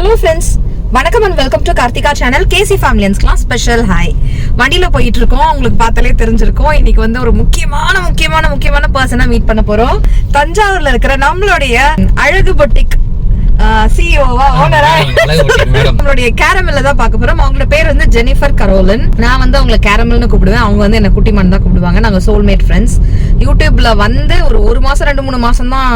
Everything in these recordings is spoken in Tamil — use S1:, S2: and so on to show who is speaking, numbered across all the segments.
S1: ஹலோ ஃப்ரெண்ட்ஸ், வணக்கம் and welcome to Karthika channel. KC ஃபேமிலியன்ஸ்க்குலாம் ஸ்பெஷல் ஹாய். வண்டியில போயிட்டு இருக்கோம், உங்களுக்கு பார்த்தாலே தெரிஞ்சிருக்கும். இன்னைக்கு வந்து ஒரு முக்கியமான பர்சனை மீட் பண்ண போறோம். தஞ்சாவூர்ல இருக்கிற நம்மளுடைய அழகு பொட்டிக் சிஇஓவா ஓனரா நம்மளுடைய கேரமெல்ல தான் பார்க்க போறோம். அவங்களோட பேர் வந்து ஜெனிஃபர் கரோலின். நான் வந்து அவங்களை கேரமெல்னு கூப்பிடுவேன், அவங்க வந்து என்ன குட்டிமன் தான் கூப்பிடுவாங்க. நாங்க சோல்மேட் ஃப்ரெண்ட்ஸ். யூடியூப்ல வந்து ஒரு மாசம் 2-3 மாசம் தான்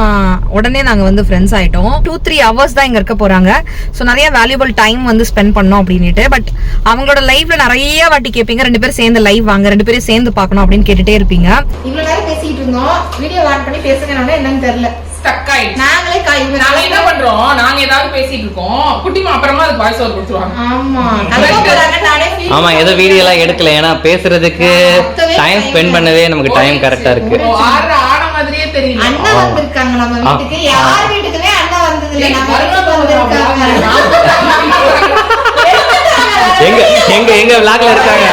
S1: உடனே நாங்க வந்து ஃப்ரெண்ட்ஸ் ஆயிட்டோம். 2-3 hours தான் இங்க இருக்க போறாங்க. ஸோ நிறைய வேல்யூபிள் டைம் வந்து ஸ்பெண்ட் பண்ணோம் அப்படின்ட்டு. பட் அவங்களோட லைஃப்ல நிறைய வாட்டி கேட்பீங்க, 2 பேரும் சேர்ந்து லைவ் வாங்க, 2 பேரும் சேர்ந்து பார்க்கணும் அப்படின்னு கேட்டுட்டே இருப்பீங்க. இவ்வளவு நேரம் பேசிட்டு இருந்தோம், வீடியோ ஆன் பண்ணி பேசுங்க என்னன்னு தெரியல.
S2: நாங்க என்ன பண்றோம், நாங்க ஏதாவது பேசிட்டு இருக்கோம், குட்டிமா அப்புறமா அது வாய்ஸ் ஓவர் கொடுத்துருவாங்க.
S3: ஆமா, ஏதோ வீடியோ எல்லாம் எடுக்கல, ஏன்னா பேசுறதுக்கு டைம் ஸ்பெண்ட் பண்ணவே நமக்கு டைம் கரெக்டா இருக்கு.
S2: ஆன மாதிரியே தெரியல.
S1: அண்ணா வந்திருக்காங்க நம்ம வீட்டுக்கு. யார் வீட்டுக்குமே அண்ணா வந்தது இல்ல.
S3: எங்க எங்க vlogல இருக்காங்க.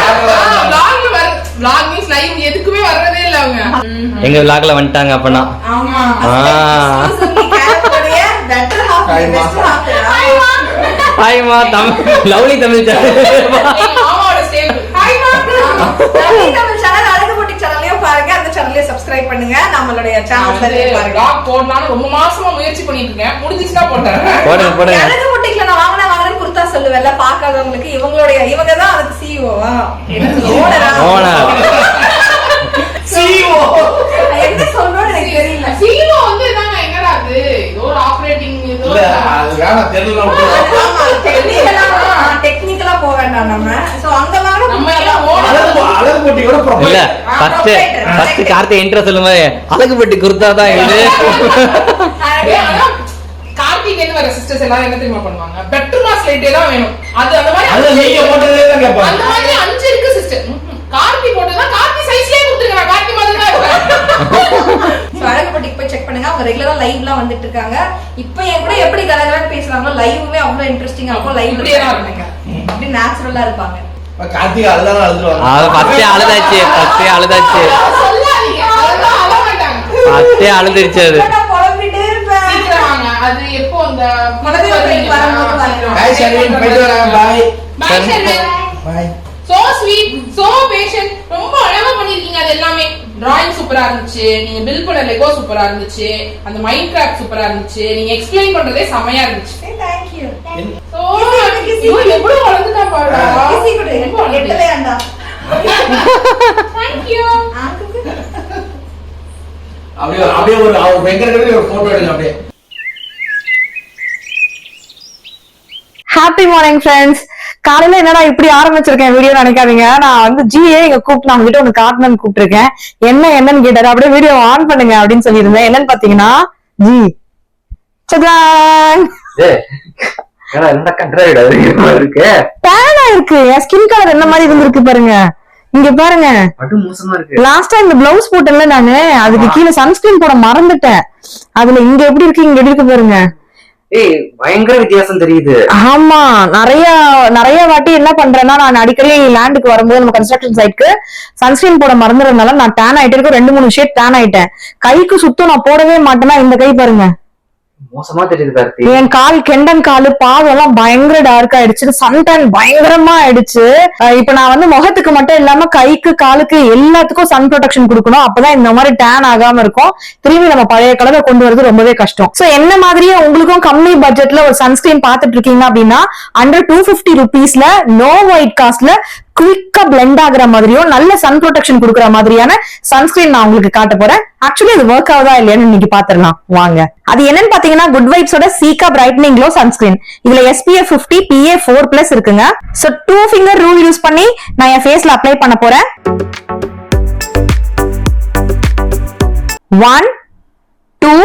S2: vlog means live எதுக்குமே வரதே இல்ல அவங்க.
S3: எங்க vlogல வந்துட்டாங்க அப்பனா.
S1: ஆமா.
S3: ஹாய்மா, லவ்லி தமிழ் சேனல்.
S2: மாமாவோட ஸ்டேபிள். ஹாய்மா.
S1: லவ்லி தமிழ் சேனல் அழகு பொட்டிக் சேனலையும் பாருங்க, அந்த சேனலையும் சப்ஸ்கிரைப் பண்ணுங்க. நம்மளுடைய சேனல்ல பாருங்க.
S2: vlog போடலாம்னு ரொம்ப மாசமா முயற்சி பண்ணிட்டு இருக்கேன். முடிஞ்சிச்சுனா போடுறேன்.
S3: போடுங்க.
S1: அழகு பொட்டிக்ல நான் வாங்குறேன் குர்தா சொல்லுவேன்ல, பார்க்காதவங்களுக்கு இவங்க தான் அதுக்கு சிஇஓவா
S3: ஓனர்.
S2: சிஇஓ
S1: என்ன சொல்றோம்னு எனக்கு தெரியல.
S2: சிஇஓ வந்து என்னங்க, எங்கடா அது ஏதோ ஒரு ஆபரேட்டிங் ஏதோ
S4: அது வேணா தெரியல.
S1: டெக்னிக்கலா போக வேண்டாம் நம்ம. சோ அங்க வாங்க,
S2: நம்ம எல்லாம்
S4: அழகு போட்டியோட
S3: இல்ல, ஃபர்ஸ்ட் கார்த்தி இன்ட்ரோ சொல்லுங்க. அழகு பொட்டி குர்தா தான் இது.
S2: கார்த்திக் என்ன வர சிஸ்டர்ஸ் எல்லாரும் என்ன தெரியுமா பண்ணுவாங்க, பெட்டர் மாஸ் லைட்டே தான் வேணும். அது அந்த மாதிரி
S4: அது நீங்க போட்டதே தான் கேட்பாங்க.
S2: அந்த மாதிரி 5 இருக்கு சிஸ்டர். கார்த்திக் போட்டதா கார்த்தி சைஸ்லயே கொடுத்துருங்க, நான் கார்த்தி மாதிரி தான் இருப்பேன்.
S1: சோ அழகு பொட்டிக் போய் செக் பண்ணுங்க. அவங்க ரெகுலரா லைவ்லாம் வந்துட்டு இருக்காங்க. இப்போ என் கூட எப்படி கலகலன்னு பேசுறாங்களோ, லைவ்வே அவ்வளவு இன்ட்ரெஸ்டிங்கா இருக்கும். லைவ் இப்படியே தான் இருப்பாங்க, அப்படி நேச்சுரலா இருப்பாங்க.
S4: கார்த்திகா அதெல்லாம் அழுதுருவாங்க.
S3: அது ஃபர்ஸ்டே அழுதாச்சு.
S2: சொல்லாதீங்க, அதெல்லாம் அழ மாட்டாங்க.
S3: ஃபர்ஸ்டே அழுதுருச்சு அது.
S1: நான் புலம்பிட்டே இருப்பேன்.
S2: சீக்கிரம் வாங்க. அது எப்போ அந்த
S1: மனதில் வரும்போது வாங்க.
S4: பை ஷர்வின், போயிட்டு வராங்க. Bye
S2: bye Sharvin.
S4: Bye.
S2: So sweet, so patient. ரொம்ப அழகா பண்ணிருக்கீங்க. அது எல்லாமே டிராயிங் சூப்பரா இருந்துச்சு, நீங்க பில்ட் பண்ண லெகோ சூப்பரா இருந்துச்சு, அந்த மைண்ட் கிராஃப்ட் சூப்பரா இருந்துச்சு, நீங்க எக்ஸ்பிளைன் பண்றதே செமையா இருந்துச்சு.
S1: Thank you.
S2: So எவ்வளவு வளர்ந்துட்டா பாருடா.
S1: கிசி கொடு, எட்டல வேண்டாம்.
S2: Thank you.
S4: அப்படியே ஒரு வெங்கடகவே ஒரு போட்டோ எடுங்க அப்படியே.
S1: Happy morning friends. காலையில என்னடா இப்படி ஆரம்பிச்சிருக்கேன் வீடியோ நினைக்காதீங்க. நான் வந்து ஜிஏ இங்க கூப்பிட்டு நான் உங்ககிட்ட ஒண்ணு காட்டணும்னு கூப்பிட்டுருக்கேன். என்னன்னு கேட்டாரு. அப்படியே வீடியோ ஆன் பண்ணுங்க அப்படின்னு சொல்லியிருந்தேன். என்னன்னு பாத்தீங்கன்னா ஜி இருக்கு. என் ஸ்கின் கலர் என்ன மாதிரி இருந்திருக்கு பாருங்க. இங்க பாருங்க, லாஸ்டா இந்த பிளவுஸ் போட்டேன்ல நானு, அதுக்கு கீழே சன்ஸ்கிரீன் போட மறந்துட்டேன். அதுல இங்க எப்படி இருக்கு பாருங்க.
S3: பயங்கர வித்தியாசம் தெரியுது.
S1: ஆமா, நிறைய வாட்டி என்ன பண்றேன்னா, நான் அடிக்கடி லேண்டுக்கு வரும்போது நம்ம கன்ஸ்ட்ரக்ஷன் சைட்க்கு சன்ஸ்கிரீன் போட மறந்துறதுனால நான் டேன் ஆயிட்டு இருக்கேன். 2-3 ஷேட் டேன் ஆயிட்டேன். கைக்கு சுத்தம் நான் போடவே மாட்டேன்னா இந்த கை பாருங்க
S3: மோசமா தெரியுது கார்த்தி.
S1: என் கால், கெண்டன் காலு, பாதம் எல்லாம் பயங்கர டார்க் ஆயிடுச்சு. சன்டேன் பயங்கரமா ஆயிடுச்சு. இப்ப நான் வந்து முகத்துக்கு மட்டும் இல்லாம கைக்கு, காலுக்கு எல்லாத்துக்கும் சன் ப்ரொடெக்ஷன் கொடுக்கணும். அப்பதான் இந்த மாதிரி டேன் ஆகாம இருக்கும். திரும்பி நம்ம பழைய கலரை கொண்டு வரது ரொம்பவே கஷ்டம். சோ என்ன மாதிரியே உங்களுக்கும் கம்மி பட்ஜெட்ல ஒரு சன்ஸ்கிரீன் பாத்துட்டு இருக்கீங்க அப்படின்னா, அண்டர் 250 rupeesல நோ ஒயிட் காஸ்ட்ல குவிக்கா பிளெண்ட் ஆகுற மாதிரியும் நல்ல சன் ப்ரொடெக்ஷன் கொடுக்குற மாதிரியான சன்ஸ்கிரீன் நான் உங்களுக்கு காட்ட போறேன். ஆக்சுவலி அது ஒர்க் ஆகுதா இல்லையான்னு இன்னைக்கு பாத்துடலாம் வாங்க. அது என்னன்னு பாத்தீங்கன்னா, குட் வைப்ஸோட சீகா பிரைட்னிங் க்ளோ சன்ஸ்கிரீன். இதுல SPF 50 PA4+ இருக்குங்க. சோ 2 finger ரூல் யூஸ் பண்ணி நான் என் ஃபேஸ்ல அப்ளை பண்ண போறேன். 1 2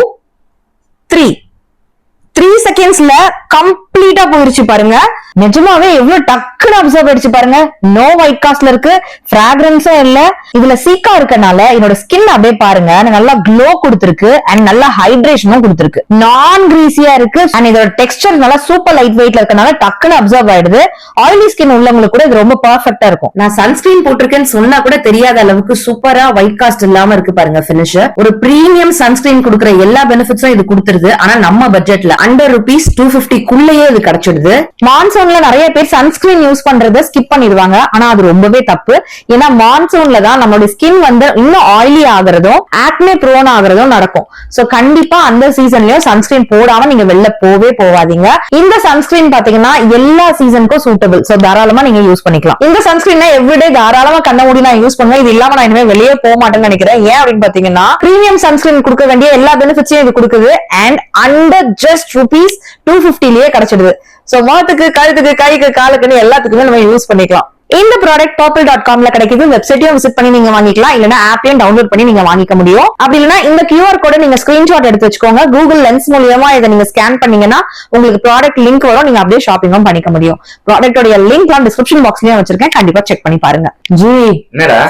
S1: 3 செகண்ட்ஸ்ல கம்ப்ளீட்டா போயிருச்சு பாருங்க. நிஜமாவே எவ்வளவு டக்குன்னு அப்சர்வ் ஆயிடுச்சு பாருங்க. நோ ஒயிட் காஸ்ட்ல இருக்கு, ஃபிராக்ரன்ஸும் இல்ல. இதுல சீக்கா இருக்கனால என்னோட ஸ்கின் அப்படியே பாருங்க நல்லா க்ளோ கொடுத்திருக்கு அண்ட் நல்லா ஹைட்ரேஷனும் கொடுத்திருக்கு. நான் கிரீசியா இருக்கு அண்ட் இதோட டெக்ஸ்டர் நல்லா சூப்பர் லைட் வெயிட்ல இருக்கனால டக்குன்னு அப்சர்வ் ஆயிடுது. ஆயிலி ஸ்கின் உள்ளவங்களுக்கு கூட இது ரொம்ப பெர்ஃபெக்ட்டா இருக்கும். நான் சன்ஸ்கிரீன் போட்டிருக்கேன்னு சொன்னா கூட தெரியாத அளவுக்கு சூப்பரா ஒயிட் காஸ்ட் இல்லாம இருக்கு பாருங்க பினிஷ். ஒரு பிரீமியம் சன்ஸ்கிரீன் கொடுக்குற எல்லா பெனிஃபிட்ஸும் இது கொடுத்துருது. ஆனா நம்ம பட்ஜெட்ல அண்டர் ₹250 குள்ளேயே இது கிடைச்சிடுது. மான்சூன்ல நிறைய பேர் சன்ஸ்கிரீன் யூஸ் பண்றத ஸ்கிப் பண்ணிடுவாங்க. ஆனா அது ரொம்பவே தப்பு. ஏன்னா மான்சூன்ல தான் நம்மளுடைய ஸ்கின் வந்து இன்னும் ஆயிலி ஆகுறதும் ஆக்னே ப்ரோன் ஆகுறதும் நடக்கும். சோ கண்டிப்பா அந்த சீசன்லயும் சன்ஸ்கிரீன் போடாம நீங்க வெளில போவாதீங்க. இந்த சன்ஸ்கிரீன் பாத்தீங்கன்னா எல்லா சீசனுக்கும் சூட்டபிள். சோ தாராளமா நீங்க யூஸ் பண்ணிக்கலாம். இந்த சன்ஸ்கிரீன் எவ்ரிடே தாராளமா கண்ண மூடி நான் யூஸ் பண்ணுவேன். இது இல்லாம நான் இனிமே வெளியே போக மாட்டேன்னு நினைக்கிறேன். ஏன் அப்படின்னு பாத்தீங்கன்னா பிரீமியம் சன்ஸ்கிரீன் கொடுக்க வேண்டிய எல்லா பெனிஃபிட்ஸையும் இது கொடுக்குது. And under just ₹250 கிடைச்சிடுது. சோ முகத்துக்கு, கழுத்துக்கு, கைக்கு, காலுக்குன்னு எல்லாத்துக்குமே நம்ம யூஸ் பண்ணிக்கலாம். இந்த ப்ராடக்ட் purple.com கிடைக்குது. வெப்சைட்டையும் விசிட் பண்ணி நீங்க வாங்கிக்கலாம். இல்லனா ஆப்பையும் டவுன்லோட் பண்ணி நீங்க வாங்கிக்க முடியும். அப்படி இல்லனா இந்த QR கோட நீங்க ஸ்கிரீன்ஷாட் எடுத்து வச்சுக்கோங்க. கூகுள் லென்ஸ் மூலமா இதை நீங்க ஸ்கேன் பண்ணீங்கன்னா உங்களுக்கு ப்ராடக்ட் லிங்க் வரும். நீங்க அப்படியே ஷாப்பிங்கும் பண்ணிக்க முடியும். ப்ராடக்ட்டோட லிங்க்லாம் டிஸ்கிரிப்ஷன் பாக்ஸ்லயும் வச்சிருக்கேன். கண்டிப்பா செக் பண்ணி பாருங்க. ஜி
S3: என்னடா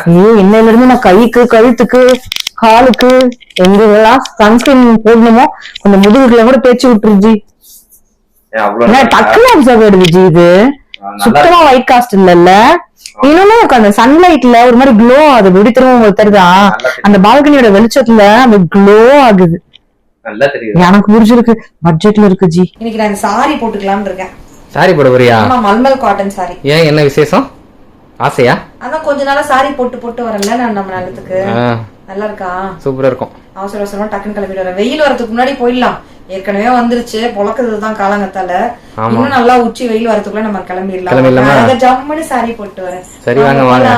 S1: இன்னையில இருந்து நான் கைக்கு, கழுத்துக்கு, காலுக்கு எங்கெல்லாம் சன்ஸ்கிரீன் போடணுமோ அந்த முதுகுல கூட தேய்ச்சி விட்டுருச்சு. டக்குனு அப்சர்வ் ஆயிடுது ஜி. இது சுத்தமா ஒயிட் காஸ்ட் இல்லல்ல. இன்னொன்னு அந்த சன்லைட்ல ஒரு மாதிரி க்ளோ ஆகுது. எப்படி திரும்ப உங்களுக்கு தெரியுதா? அந்த பால்கனியோட வெளிச்சத்துல அந்த க்ளோ ஆகுது.
S3: நல்லா தெரியுது.
S1: எனக்கு புரிஞ்சிருக்கு. பட்ஜெட்ல இருக்கு ஜி. இன்னைக்கு நான் சாரி போட்டுக்கலாம்னு இருக்கேன்.
S3: சாரி போட போறியா?
S1: ஆமா, மல்மல் காட்டன் சாரி.
S3: ஏன், என்ன விசேஷம்? ஆசையா?
S1: அதான் கொஞ்ச நாளா சாரி போட்டு வரல நான் நம்ம நல்லதுக்கு. நல்லா இருக்கா?
S3: சூப்பரா இருக்கும்.
S1: அவசரமா டக்குன்னு கிளம்பிட்டு வரேன். வெயில் வரதுக்கு முன்னாடி போயிடலாம். ஏற்கனவே வந்துருச்சு, பொழக்குறதுதான் காலங்கத்தால. இன்னும் நல்லா உச்சி வெயில் வரதுக்குள்ள நம்ம கிளம்பிடலாம். ஜம்முன்னு சாரி போட்டு வரேன்.
S3: சரி, வாங்க வாங்க.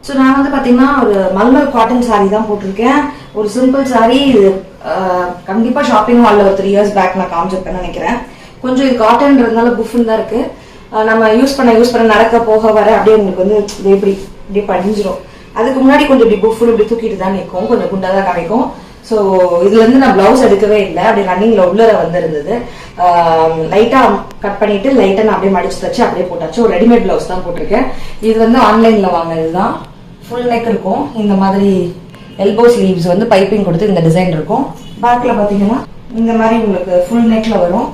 S1: சோ நான் வந்து பாத்தீங்கன்னா ஒரு மல்மல் காட்டன் சாரி தான் போட்டிருக்கேன். ஒரு சிம்பிள் சாரி. கண்டிப்பா ஷாப்பிங் மால்ல ஒரு 3 years பேக் நான் காமிச்சிருப்பேன்னு நினைக்கிறேன். கொஞ்சம் இது காட்டன்றதுனால புஃப்னு தான் இருக்கு. நம்ம யூஸ் பண்ண நடக்க போக வர அப்படியே உங்களுக்கு வந்து இப்படி படிஞ்சிரும். அதுக்கு முன்னாடி கொஞ்சம் இப்படி புஃப்னு இப்படி தூக்கிட்டு தான் நிற்கும். கொஞ்சம் குண்டாதான் காமிக்கும். ஸோ இதுல இருந்து நான் பிளவுஸ் எடுக்கவே இல்லை. அப்படி ரன்னிங்ல உள்ளர வந்திருந்தது. லைட்டா கட் பண்ணிட்டு லைட்டா நான் அப்படியே மடிச்சு தச்சு அப்படியே போட்டாச்சு. ஒரு ரெடிமேட் பிளவுஸ் தான் போட்டிருக்கேன். இது வந்து ஆன்லைன்ல வாங்கினதுதான். ஃபுல் நெக் இருக்கும். இந்த மாதிரி எல்போ ஸ்லீவ்ஸ் வந்து பைப்பிங் கொடுத்து இந்த டிசைன் இருக்கும். பேக்ல பாத்தீங்கன்னா இந்த மாதிரி உங்களுக்கு ஃபுல் நெக்ல வரும்.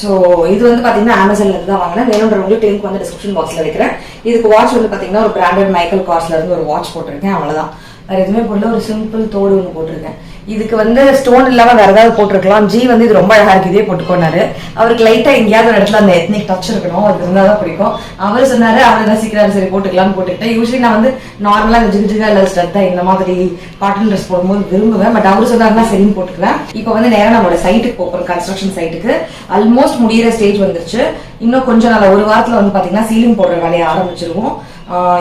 S1: ஸோ இது வந்து பாத்தீங்கன்னா அமேசான்ல இருந்து தான் வாங்கினேன். வேணுன்றவங்களுக்கு லிங்க் வந்து டிஸ்கிரிப்ஷன் பாக்ஸ்ல வைக்கிறேன். இதுக்கு வாட்ச் வந்து பாத்தீங்கன்னா ஒரு பிராண்டட் மைக்கேல் கார்ஸ்ல இருந்து ஒரு வாட்ச் போட்டிருக்கேன். அவ்வளவுதான். வேற எதுவுமே போடல. ஒரு சிம்பிள் தோடு ஒன்று போட்டிருக்கேன். இதுக்கு வந்து ஸ்டோன் இல்லாம வேற ஏதாவது போட்டிருக்கலாம். ஜி வந்து இது ரொம்ப அழகா இருக்கு, இதே போட்டுக்கோனாரு. அவருக்கு லைட்டா எங்கேயாவது ஒரு இடத்துல அந்த எத்னிக் டச் இருக்கணும், அது இருந்தாதான் பிடிக்கும். அவர் சொன்னாரு, அவர் ரசிக்கிறாரு, சரி போட்டுக்கலாம்னு போட்டுக்கிட்டேன். யூஸ்வலி நான் வந்து நார்மலா இந்த ஜிகா இல்ல ஸ்ட்ரெத்தா இந்த மாதிரி காட்டன் ட்ரெஸ் போடும்போது விரும்புவேன். பட் அவரு சொன்னாருன்னா சரின்னு போட்டுக்குவேன். இப்போ வந்து நேரம் நம்மளோட சைட்டுக்கு போறோம். கன்ஸ்ட்ரக்ஷன் சைட்டுக்கு ஆல்மோஸ்ட் முடியிற ஸ்டேஜ் வந்துருச்சு. இன்னும் கொஞ்சம் நாள், ஒரு வாரத்துல வந்து பாத்தீங்கன்னா சீலிங் போடுற வேலையை ஆரம்பிச்சிருவோம்.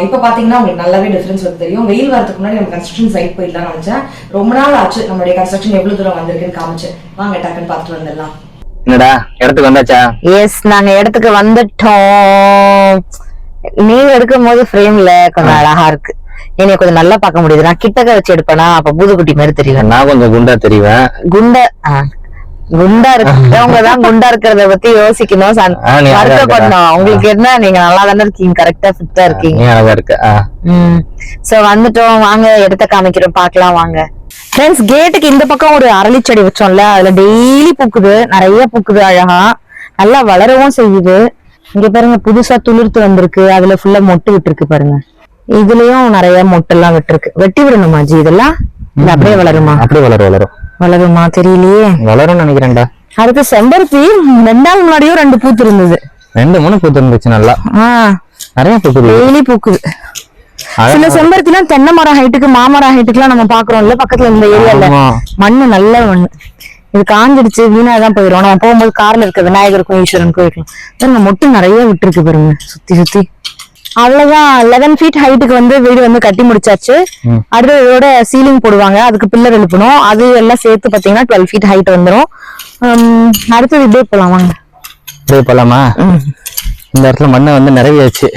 S1: இப்ப பாத்தீங்கன்னா உங்களுக்கு நல்லாவே டிஃபரன்ஸ் வந்து தெரியும். வெயில் வரதுக்கு முன்னாடி நம்ம கன்ஸ்ட்ரக்ஷன் சைட் போயிடலாம் நினைச்சேன். ரொம்ப நாள் ஆச்சு நம்மளுடைய கன்ஸ்ட்ரக்ஷன் எவ்வளவு தூரம் வந்திருக்குன்னு காமிச்சு. வாங்க டக்குன்னு பாத்துட்டு வந்துடலாம்.
S3: என்னடா இடத்துக்கு வந்தாச்சா?
S1: எஸ், நாங்க இடத்துக்கு வந்துட்டோம். நீங்க எடுக்கும் போது ஃப்ரேம்ல கொஞ்சம் அழகா இருக்கு. என்னைய கொஞ்சம் நல்லா பார்க்க முடியுது. நான் கிட்டக்க வச்சு எடுப்பேனா அப்ப பூதுக்குட்டி மாதிரி தெரியும்.
S3: நான் கொஞ்சம் குண்டா தெரிவேன்.
S1: குண்டா இருக்கவங்கதான் குண்டா இருக்கிறத பத்தி யோசிக்கணும், வருத்தப்படணும். உங்களுக்கு என்ன, நீங்க நல்லா தானே இருக்கீங்க, கரெக்டா ஃபிட்டா இருக்கீங்க.
S3: அழகா இருக்கு.
S1: சோ வந்துட்டோம். வாங்க இடத்த காமிக்கிறோம், பாக்கலாம் வாங்க. ஃப்ரெண்ட்ஸ், கேட்டுக்கு இந்த பக்கம் ஒரு அரளி செடி வச்சோம்ல, அதுல டெய்லி பூக்குது, நிறைய பூக்குது, அழகா நல்லா வளரவும் செய்யுது. இங்க பாருங்க, புதுசா துளிர்த்து வந்திருக்கு. அதுல ஃபுல்லா மொட்டு விட்டுருக்கு பாருங்க. இதுலயும் நிறைய மொட்டு எல்லாம் விட்டுருக்கு. வெட்டி விடணுமா ஜி இதெல்லாம்? இல்ல அப்படியே வளருமா?
S3: அப்படியே வளருமா தெரியலையே. வளரும் நினைக்கிறேன்டா.
S1: அடுத்து செம்பருத்தி 2 நாள் முன்னாடியும் 2 பூத்து இருந்தது.
S3: 2-3 பூத்து இருந்துச்சு. நல்லா நிறைய பூக்குது,
S1: டெய்லி பூக்குது. சில செம்பருத்தி எல்லாம் தென்னை மரம் ஹைட்டுக்கு, மாமரம் ஹைட்டுக்கு எல்லாம் நம்ம பாக்குறோம்ல பக்கத்துல இந்த ஏரியால. மண்ணு நல்ல மண்ணு. இது காஞ்சிடுச்சு, வீணாதான் போயிடும். நம்ம போகும்போது கார்ல இருக்க விநாயகருக்கும் ஈஸ்வரன் கோயிலுக்கும் மொட்டு நிறைய விட்டுருக்கு பாருங்க, சுத்தி சுத்தி. அவ்வளவுதான். 11 feet ஹைட்டுக்கு வந்து வீடு வந்து கட்டி முடிச்சாச்சு. அடுத்து இதோட சீலிங் போடுவாங்க, அதுக்கு பில்லர் எழுப்பணும். அது எல்லாம் சேர்த்து பாத்தீங்கன்னா 12 feet ஹைட் வந்துடும். அடுத்தது இப்படியே போலாம் வாங்க.
S3: இப்படியே போலாமா? இந்த இடத்துல மண்ணை வந்து நிறையாச்சு.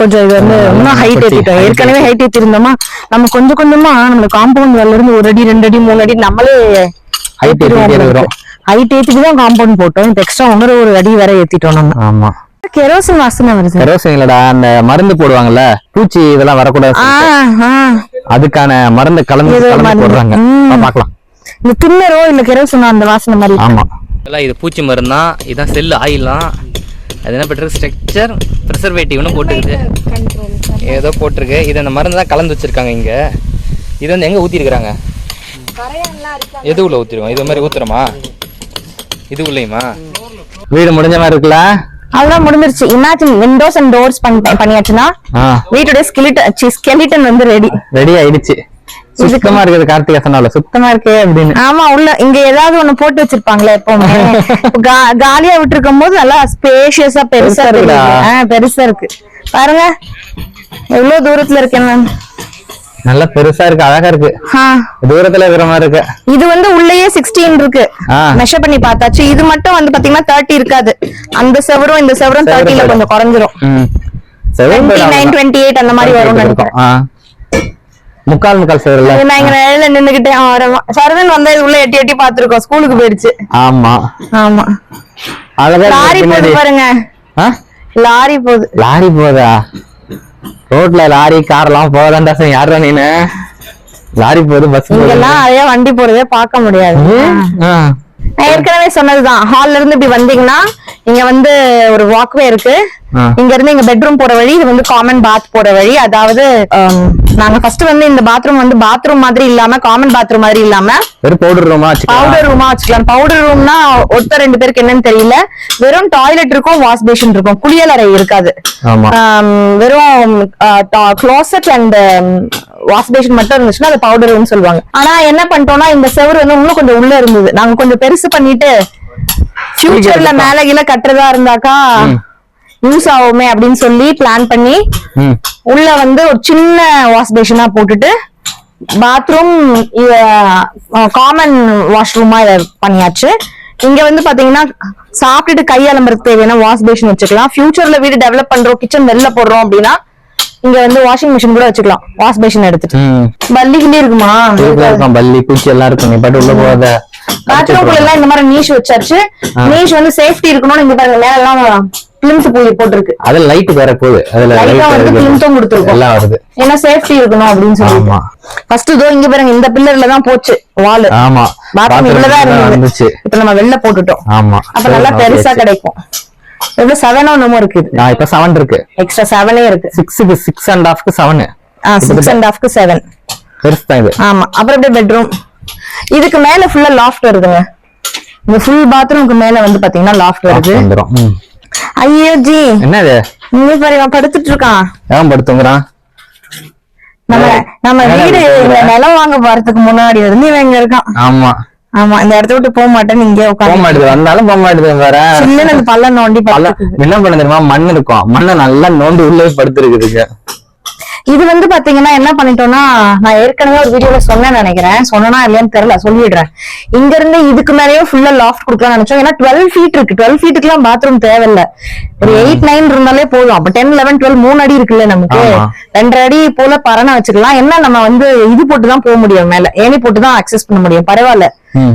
S1: கொஞ்சம் இது வந்து இன்னும் ஹைட் ஏத்திட்டோம். ஏற்கனவே ஹைட் ஏத்தி இருந்தோமா, நம்ம கொஞ்சம் கொஞ்சமா நம்ம காம்பவுண்ட் வால்ல இருந்து 1 அடி 2 அடி 3 அடி நம்மளே ஹைட் ஏத்திட்டுதான் காம்பவுண்ட் போட்டோம். இப்ப எக்ஸ்ட்ரா 1 அடி வரை ஏத்திட்டோம் நம்ம.
S3: ஆமா,
S1: கெரோசின் வாசனை வருது.
S3: கெரோசின் இல்லடா, அந்த மருந்து போடுவாங்கல்ல, பூச்சி இதெல்லாம் வரக்கூடாது, அதுக்கான மருந்து கலந்து போடுறாங்க. பாக்கலாம்.
S1: இந்த தின்னரோ இல்ல கெரோசின் அந்த வாசனை மாதிரி.
S3: ஆமா, இது பூச்சி மருந்து தான். இதான் செல் ஆயிலாம். அது என்ன பெட்ரு ஸ்ட்ரக்சர் ப்ரிசர்வேட்டிவ்னு போட்டுருக்கு, ஏதோ போட்டிருக்கு. இது அந்த மருந்து தான் கலந்து வச்சிருக்காங்க இங்க. இது வந்து எங்க ஊத்திருக்காங்க? எது உள்ள ஊத்திருவோம்? இது மாதிரி ஊத்துறோமா? இது உள்ளயுமா? வீடு முடிஞ்ச மாதிரி இருக்குல்ல?
S1: அவ்வளவு முடிஞ்சிருச்சு. இமேஜின் விண்டோஸ் அண்ட் டோர்ஸ் பண்ணியாச்சுன்னா வீட்டோட ஸ்கெலிட்டன் வந்து ரெடி
S3: ஆயிடுச்சு. சுத்தமா இருக்குது. கார்த்திகா சொன்னால சுத்தமா இருக்கு அப்படின்னு.
S1: ஆமா, உள்ள இங்க ஏதாவது ஒண்ணு போட்டு வச்சிருப்பாங்களே எப்பவுமே. காலியா விட்டு இருக்கும் போது நல்லா ஸ்பேஷியஸா பெருசா இருக்கு. பெருசா இருக்கு பாருங்க, எவ்வளவு தூரத்துல இருக்கேன்.
S3: நல்லா பெருசா இருக்கு, அழகா இருக்கு. தூரத்துல இருக்கிற மாதிரி இருக்கு. இது
S1: வந்து உள்ளேயே 16 இருக்கு. மெஷர் பண்ணி பார்த்தாச்சு. இது மட்டும் வந்து பாத்தீங்கன்னா 30 இருக்காது. அந்த செவரும் இந்த செவரும் 30ல கொஞ்சம் குறைஞ்சிரும். 29, 28 அந்த மாதிரி வரும் நினைக்கிறேன்.
S3: முக்கால் செவருல
S1: நான் இங்க நிழல்ல நின்னுகிட்டேன். சரவன் வந்து உள்ள எட்டி எட்டி பாத்துருக்கோம். ஸ்கூலுக்கு போயிடுச்சு.
S3: ஆமா
S1: ஆமா. லாரி போகுது பாருங்க. லாரி போகுதா? ரோட்ல லாரி கார் எல்லாம் போதாண்டா. யாரா நீனு? லாரி போகுது, பஸ் எல்லாம் நிறைய வண்டி போறதே பார்க்க முடியாது. நான் ஏற்கனவே சொன்னதுதான். ஹால்ல இருந்து இப்படி வந்தீங்கன்னா இங்க வந்து ஒரு வாக்வே இருக்கு. இங்க இருந்து இங்க பெட்ரூம் போற வழி. இது வந்து காமன் பாத் போற வழி. அதாவது நாங்க ஃபர்ஸ்ட் வந்து இந்த பாத்ரூம் வந்து பாத்ரூம் மாதிரி இல்லாம காமன் பாத்ரூம் மாதிரி இல்லாம
S3: பவுடர் ரூமா
S1: வச்சுக்கலாம். பவுடர் ரூம்னா ஒருத்தர் 2 பேருக்கு என்னன்னு தெரியல. வெறும் டாய்லெட் இருக்கும், வாஷ் பேஷன் இருக்கும், குளியல் அறை இருக்காது. வெறும் க்ளோசெட் அண்ட் வாஷ் பேஷன் மட்டும் இருந்துச்சுன்னா அது பவுடர் ரூம் சொல்லுவாங்க. ஆனா என்ன பண்ணிட்டோம்னா இந்த செவரு வந்து இன்னும் கொஞ்சம் உள்ள இருந்தது. நாங்க கொஞ்சம் பெருசு பண்ணிட்டு ஃபியூச்சர்ல மேல கீழ கட்டுறதா இருந்தாக்கா யூஸ் ஆகுமே அப்படின்னு சொல்லி பிளான் பண்ணி உள்ள வந்து ஒரு சின்ன வாஷ் பேஷனா போட்டுட்டு பாத்ரூம் காமன் வாஷ்ரூமா இத பண்ணியாச்சு. இங்க வந்து பாத்தீங்கன்னா சாப்பிட்டுட்டு கை அலம்புறதுக்கு தேவையான வாஷ் பேஷன் வச்சுக்கலாம். ஃபியூச்சர்ல வீடு டெவலப் பண்றோம், கிச்சன் வெளில போடுறோம் அப்படின்னா இங்க வந்து வாஷிங் மிஷின் கூட வச்சுக்கலாம். வாஷ் பேஷன் எடுத்துட்டு பல்லி கிளி இருக்குமா?
S3: பல்லி பூச்சி எல்லாம் இருக்கும். பட் உள்ள போகாத.
S1: பாத்ரூம்குள்ள எல்லாம் இந்த மாதிரி நீஷ் வச்சாச்சு. நீஷ் வந்து சேஃப்டி இருக்கணும்னு இங்க பாருங்க மேல எல்லாம் பிளிம்த் போட்டிருக்கு.
S3: அது லைட் வேற போகுது. அதுல
S1: லைட்டா வந்து பிளிம்த்தும் கொடுத்திருக்கோம். எல்லாம் வருது. ஏன்னா சேஃப்டி இருக்கணும் அப்படின்னு சொல்லி. ஃபர்ஸ்ட் இதோ இங்க பாருங்க இந்த பில்லர்ல தான் போச்சு வால்.
S3: ஆமா.
S1: பாத்ரூம் உள்ளதான் இருந்துச்சு. இப்ப நம்ம வெளில போட்டுட்டோம்.
S3: ஆமா.
S1: அப்ப நல்லா பெருசா கிடைக்கும். எவ்வளவு 7 என்னமோ இருக்குது.
S3: இப்ப 7 இருக்கு.
S1: எக்ஸ்ட்ரா 7 இருக்கு.
S3: 6.5க்கு 7.
S1: 6.5க்கு 7.
S3: பெருசா இது.
S1: ஆமா. அப்புறம் அப்படியே பெட்ரூம். இதுக்கு மேல ஃபுல்லா லாஃப்ட் வருதுங்க. இந்த ஃபுல் பாத்ரூம்க்கு மேல வந்து பாத்தீங்கன்னா லாஃப்ட் வருது. ஐயோ ஜி,
S3: என்னது?
S1: நீங்க பாருங்க படுத்துட்டு இருக்கான்.
S3: ஏன் படுத்துங்கறான்?
S1: நம்ம வீடு நிலம் வாங்க போறதுக்கு முன்னாடி வந்து இவன் இங்க இருக்கான்.
S3: ஆமா
S1: ஆமா. இந்த இடத்த விட்டு போக மாட்டேன்னு இங்கே உட்காந்து
S3: வந்தாலும் போக மாட்டேது. வேற
S1: சின்ன அந்த பள்ளம் நோண்டி
S3: என்ன பண்ண தெரியுமா? மண் இருக்கும். மண்ணை நல்லா நோண்டி உள்ளே படுத்துருக்குதுங்க.
S1: இது வந்து பாத்தீங்கன்னா என்ன பண்ணிட்டோம்னா, நான் ஏற்கனவே ஒரு வீடியோல சொன்னேன்னு நினைக்கிறேன். சொன்னா இல்லையான்னு தெரியல, சொல்லிடுறேன். இங்க இருந்து இதுக்கு மேலேயும் ஃபுல்லா லாஃப்ட் கொடுக்கலாம்னு நினைச்சோம். ஏன்னா 12 ஃபீட் இருக்கு. 12 ஃபீட்டுக்கு எல்லாம் பாத்ரூம் தேவையில்ல. ஒரு 8, 9 இருந்தாலே போதும். அப்ப 10, 11, 12 3 அடி இருக்குல்ல நமக்கு. 2 அடி போல பரணை வச்சுக்கலாம். என்ன நம்ம வந்து இது போட்டுதான் போக முடியும். மேல ஏணி போட்டுதான் அக்சஸ் பண்ண முடியும். பரவாயில்ல,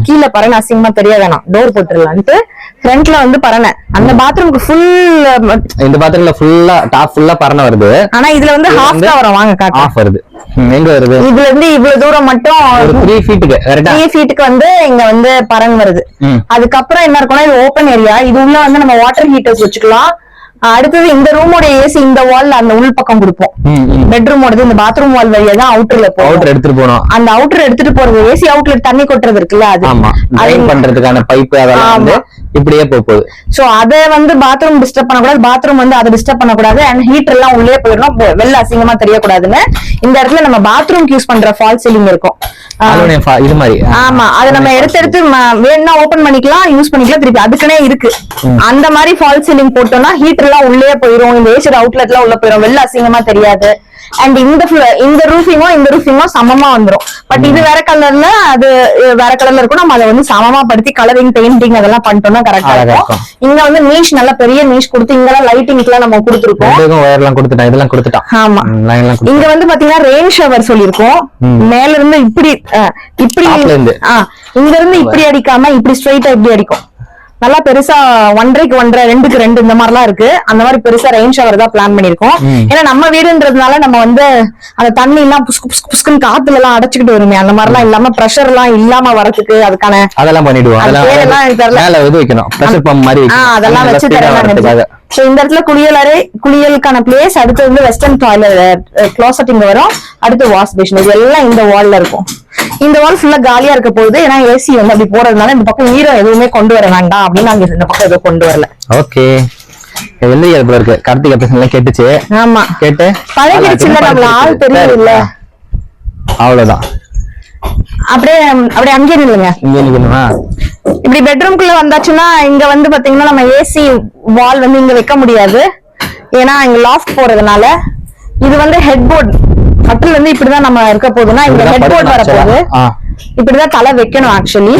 S1: கீழே பரணை அசிங்கமா தெரிய வேணாம், டோர் போட்டுடலான்ட்டு ஃப்ரண்ட்ல வந்து பரணை. அந்த பாத்ரூமுக்கு ஃபுல்,
S3: இந்த பாத்ரூம்ல ஃபுல்லா டாப் ஃபுல்லா பரணை வருது.
S1: ஆனா இதுல வந்து ஹாஃப் தான் வரும். வாங்க காட்டு.
S3: ஹாஃப் வருது. எங்க வருது? இதுல
S1: இருந்து இவ்வளவு தூரம் மட்டும்
S3: 3 ஃபீட்டுக்கு
S1: வந்து இங்க வந்து பரண் வருது. அதுக்கப்புறம் என்ன இருக்கும்னா இது ஓபன் ஏரியா. இது உள்ள வந்து நம்ம வாட்டர் ஹீட்டர்ஸ் வச்சுக்கலாம். அடுத்தது இந்த ரூமோட ஏசி இந்த வால்ல அந்த உள் பக்கம் கொடுப்போம். பெட்ரூமோடது இந்த பாத்ரூம் வால் வழியா தான் அவுட்டர்ல
S3: அவுட்டர் எடுத்துட்டு போறோம்.
S1: அந்த அவுட்டர் எடுத்துட்டு போறது ஏசி அவுட்லெட் தண்ணி கொட்டுறது இருக்குல்ல, அது
S3: ட்ரைன் பண்றதுக்கான பைப் அதெல்லாம் வந்து இப்படியே போகுது.
S1: சோ அத வந்து பாத்ரூம் டிஸ்டர்ப் பண்ணக்கூடாது, பாத்ரூம் வந்து அதை டிஸ்டர்ப் பண்ணக்கூடாது. அண்ட் ஹீட்டர் எல்லாம் உள்ளே போயிடணும், வெளில அசிங்கமா தெரியக்கூடாதுன்னு இந்த இடத்துல நம்ம பாத்ரூம் யூஸ் பண்ற ஃபால் சீலிங் இருக்கும்.
S3: இது மாதிரி.
S1: ஆமா, அதை நம்ம எடுத்து வேணும்னா ஓபன் பண்ணிக்கலாம், யூஸ் பண்ணிக்கலாம். திருப்பி அதுக்குன்னே இருக்கு. அந்த மாதிரி ஃபால் சீலிங் போட்டோம்னா ஹீட்டர் எல்லாம் உள்ளே போயிடும், இந்த ஏசி அவுட்லெட் எல்லாம் உள்ள போயிடும், வெளில அசிங்கமா தெரியாது. அண்ட் இந்த ரூஃபிங்கும் சமமா வந்துரும். பட் இது வேற கலர்ல, அது வேற கலர்ல இருக்கும். நம்ம அதை வந்து சமமா படுத்தி கலரிங், பெயிண்டிங் அதெல்லாம் பண்ணிட்டோம்னா கரெக்டா இருக்கும். இங்க வந்து நீஷ் நல்ல பெரிய நீஷ் கொடுத்து இங்கெல்லாம் லைட்டிங்க்கு எல்லாம் நம்ம கொடுத்துருக்கோம்.
S3: இதெல்லாம் கொடுத்துட்டோம்.
S1: ஆமா. இங்க வந்து பாத்தீங்கன்னா ரெயின் ஷவர் சொல்லிருக்கோம். மேல இருந்து இப்படி இங்க இருந்து இப்படி அடிக்காம இப்படி ஸ்ட்ரைட்டா இப்படி அடிக்கும். நல்லா பெருசா 1.5க்கு 1.5, 2க்கு 2 இந்த மாதிரிலாம் இருக்கு. அந்த மாதிரி பெருசா ரெயின் ஷவர் தான் பிளான் பண்ணிருக்கோம். ஏன்னா நம்ம வீடுன்றதுனால நம்ம வந்து அந்த தண்ணி எல்லாம் புஸ்குன்னு காத்துல எல்லாம் அடைச்சுக்கிட்டு வருமே, அந்த மாதிரி எல்லாம் இல்லாம பிரஷர் எல்லாம் இல்லாம வரதுக்கு அதுக்கான
S3: அதெல்லாம் பண்ணிடுவோம். அதெல்லாம் வச்சு தரேன்.
S1: சோ இந்த இடத்துல குளியலுக்கான பிளேஸ், அடுத்து வந்து வெஸ்டர்ன் டாய்லெட் க்ளோசெட் இங்க வரும், அடுத்து வாஷ் பேஷன், இது எல்லாம் இந்த வால்ல இருக்கும். இந்த வால் ஃபுல்லா காலியா இருக்க போகுது, ஏன்னா ஏசி வந்து அப்படி போறதுனால இந்த பக்கம் ஈரம் எதுவுமே கொண்டு வர வேண்டாம் அப்படின்னு நாங்க இந்த பக்கம் எதுவும் கொண்டு வரல.
S3: ஓகே, வெள்ளையா போல இருக்கு. கார்த்திகா பேசலாம் கேட்டுச்சு. ஆமா, கேட்டு
S1: பழகிடுச்சு இல்ல, நம்மள ஆள் தெரியும் இல்ல,
S3: அவ்வளவுதான்.
S1: அப்படியே அங்கேயே நில்லுங்க.
S3: இங்கே நிக்கணுமா?
S1: இப்படி பெட்ரூம்குள்ள வந்தாச்சுன்னா இங்க வந்து பாத்தீங்கன்னா நம்ம ஏசி வால் வந்து இங்க வைக்க முடியாது, ஏன்னா இங்க லாஃப்ட் போறதுனால. இது வந்து ஹெட் போர்ட், கட்டில் வந்து இப்படிதான் நம்ம இருக்க போகுதுன்னா இங்க ஹெட் போர்ட் வர போகுது, இப்படிதான் தலை வைக்கணும். ஆக்சுவலி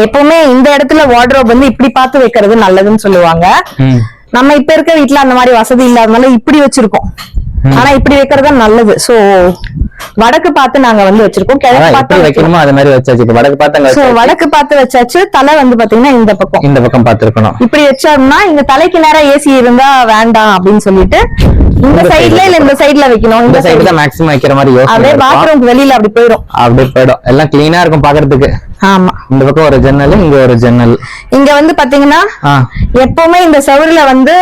S1: எப்பவுமே இந்த இடத்துல வார்ட்ரோப் வந்து இப்படி பார்த்து வைக்கிறது நல்லதுன்னு சொல்லுவாங்க. நம்ம இப்ப இருக்க வீட்டுல அந்த மாதிரி வசதி இல்லாதனால இப்படி வச்சிருக்கோம், ஆனா இப்படி வைக்கிறது நல்லது. சோ வடக்கு பார்த்து நாங்க வந்து வச்சிருக்கோம், கிழக்கு பார்த்து வைக்கணுமா அது மாதிரி வச்சாச்சு. வடக்கு பார்த்து வச்சாச்சு. தலை வந்து பாத்தீங்கன்னா இந்த பக்கம் பார்த்திருக்கணும். இப்படி வச்சோம்னா இங்க தலைக்கு நேரம் ஏசி இருந்தா வேண்டாம் அப்படின்னு சொல்லிட்டு இந்த சைடுல இல்ல இந்த சைடுல வைக்கணும். இந்த சைடு தான் மேக்ஸிமம் வைக்கிற மாதிரி யோசனை. அப்படியே பாத்ரூம் வெளியில அப்படி போயிடும், எல்லாம் கிளீனா இருக்கும் பாக்குறதுக்கு. ஆமா, இந்த பக்கம் ஒரு ஜன்னல், இங்க ஒரு ஜன்னல். இங்க வந்து பாத்தீங்கன்னா எப்பவுமே இந்த சவுரில வந்து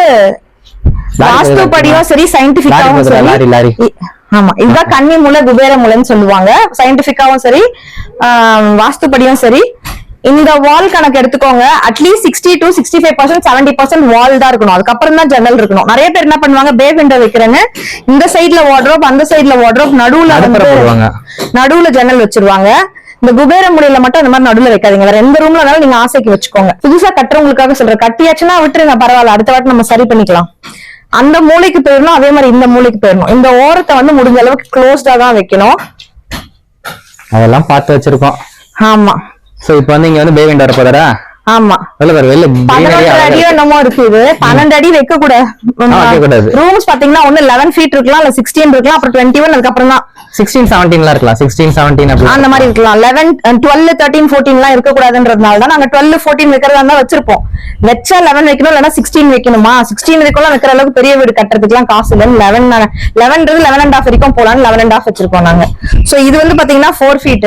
S1: வாஸ்துபடியும் சரி சயின்டிபிக்காவும் சரி, ஆமா இதுதான் கன்னி மூலை குபேர மூலைன்னு சொல்லுவாங்க. சயின்டிபிக்காவும் சரி வாஸ்துபடியும் சரி இந்த வால் கணக்கு எடுத்துக்கோங்க. அட்லீஸ்ட் 60 to 65%, 70% வால் தான் இருக்கணும், அதுக்கப்புறம் தான் ஜன்னல் இருக்கணும். நிறைய பேர் என்ன பண்ணுவாங்க, பே விண்டோ வைக்கிறேன்னு இந்த சைட்ல வார்ட்ரோப் அந்த சைட்ல வார்ட்ரோப், நடுவுல ஜன்னல் வச்சிருவாங்க. இந்த குபேர மூலையில மட்டும் அந்த மாதிரி நடுவுல வைக்காதீங்க. வேற எந்த ரூம்ல இருந்தாலும் நீங்க ஆசைக்கு வச்சுக்கோங்க. புதுசா கட்டுறவங்களுக்காக சொல்றேன், கட்டியாச்சுன்னா விட்டுருங்க, பரவாயில்ல, அடுத்த வாட்டி நம்ம சரி பண்ணிக்கலாம். அந்த மூளைக்கு போயிடணும், அதே மாதிரி இந்த மூளைக்கு போயிடணும். இந்த ஓரத்தை வந்து முடிஞ்ச அளவுக்கு க்ளோஸ்டா தான் வைக்கணும். அதெல்லாம் பார்த்து வச்சிருக்கோம். ஆமா, சோ இப்போ வந்து இங்க வந்து பே விண்டோ வர போதா? ஆமா, 11 அடியோ என்னமோ இருக்கு. இது 12 அடி வைக்க கூடாது. ரூம்ஸ் பாத்தீங்கன்னா ஒண்ணு 11 feet இருக்கலாம், இல்ல 16 இருக்கலாம், அப்புறம் 21, அதுக்கப்புறம் தான் 16, 17 இருக்கலாம். 16, 17 அந்த மாதிரி இருக்கலாம். 11, 12, 13, 14 எல்லாம் இருக்க கூடாதுன்றதுனால தான் நாங்க 12, 14 வைக்கிறதா இருந்தா வச்சிருப்போம். வச்சா 11 வைக்கணும், இல்லன்னா 16 வைக்கணுமா? 16 வரைக்கும் வைக்கிற அளவுக்கு பெரிய வீடு கட்டுறதுக்கு எல்லாம் காசு இல்ல. 11 11.5 வரைக்கும் போலாம், 11.5 வச்சிருக்கோம் நாங்க. சோ இது வந்து பாத்தீங்கன்னா 4 feet.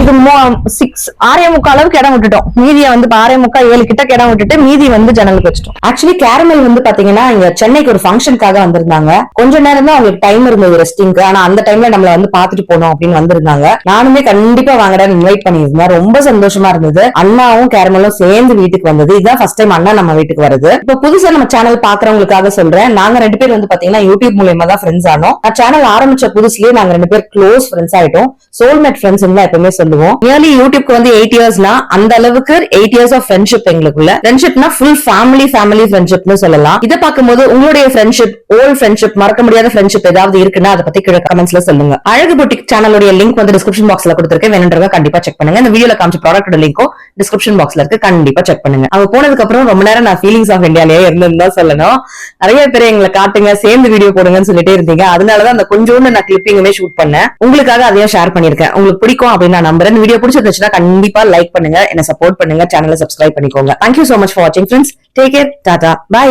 S1: இது 6.25 அளவுக்கு இடம் விட்டுட்டோம். மீதியை வந்து 6.25, 7 கிட்ட இடம் விட்டுட்டு மீதி வந்து ஜன்னலுக்கு வச்சுட்டோம். ஆக்சுவலி கேரமல் வந்து பாத்தீங்கன்னா இங்க சென்னைக்கு ஒரு ஃபங்க்ஷனுக்காக வந்திருந்தாங்க. கொஞ்ச நேரம் தான் அவங்களுக்கு டைம் இருந்தது ரெஸ்டிங்க்கு. ஆனா அந்த டைம்ல நம்மள வந்து பாத்துட்டு போனோம் அப்படின்னு வந்திருந்தாங்க. நானுமே கண்டிப்பா வாங்கடா இன்வைட் பண்ணியிருந்தேன். ரொம்ப சந்தோஷமா இருந்தது. அண்ணாவும் கேரமலும் சேர்ந்து வீட்டுக்கு வந்தது. இதுதான் ஃபர்ஸ்ட் டைம் அண்ணா நம்ம வீட்டுக்கு வருது. இப்ப புதுசா நம்ம சேனல் பாக்குறவங்களுக்காக சொல்றேன், நாங்க 2 பேர் வந்து பாத்தீங்கன்னா யூடியூப் மூலமா தான் ஃப்ரெண்ட்ஸ் ஆனோம். நான் சேனல் ஆரம்பிச்ச புதுசுலயே நாங்க 2 பேர் க்ளோஸ் ஃப்ரெண்ட்ஸ் ஆயிட்டோம். சோல்மேட் ஃப்ரெண்ட்ஸ் எப்பவுமே சொல்லுவோம். நியர்லி யூடியூப்க்கு வந்து 8 இயர்ஸ்னா அந்த அளவுக்கு 8 இயர்ஸ் ஆஃப் ஃப்ரெண்ட்ஷிப் எங்களுக்குள்ள. ஃப்ரெண்ட்ஷிப்னா ஃபுல் ஃபேமிலி ஃப்ரெண்ட்ஷிப்னு சொல்லலாம். இதை பார்க்கும்போது உங்களுடைய ஃப்ரெண்ட்ஷிப், ஓல்ட் ஃப்ரெண்ட்ஷிப், மறக்க முடியாத ஃப்ரெண்ட்ஷிப் ஏதாவது இருக்குன்னா அதை பத்தி கீழே கமெண்ட்ஸ்ல சொல்லுங்க. அழகு புட்டிக் சேனலோட லிங்க் வந்து டிஸ்கிரிப்ஷன் பாக்ஸ்ல கொடுத்திருக்கேன், வேணுன்றவங்க கண்டிப்பா செக் பண்ணுங்க. இந்த வீடியோல காமிச்ச ப்ராடக்ட்டோட லிங்க்கும் டிஸ்கிரிப்ஷன் பாக்ஸ்ல இருக்கு, கண்டிப்பா செக் பண்ணுங்க. அவங்க போனதுக்கு அப்புறம் ரொம்ப நேரம் நான் ஃபீலிங்ஸ் ஆஃப் இந்தியாலயே இருந்ததுதான் சொல்லணும். நிறைய பேர் எங்களை காட்டுங்க, சேர்ந்து வீடியோ போடுங்கன்னு சொல்லிட்டே இருந்தீங்க. அதனாலதான் அந்த கொஞ்சோண்டு நான் கிளிப்பிங்குமே ஷூட் பண்ணேன், உங்களுக்காக அதையும் ஷேர் பண்ணிருக்கேன். உங்களுக்கு பிடிக்கும் அப்படின்னு நான் நம்புறேன். வீடியோ பிடிச்சிருந்துச்சுன்னா கண்டிப்பா லைக் பண்ணுங்க, என்ன சப்போர்ட் பண்ணுங்க, சேனலை சப்ஸ்கிரைப் பண்ணிக்கோங்க. தேங்க்யூ சோ மச் ஃபார் வாட்சிங் friends. Take care, tata, by.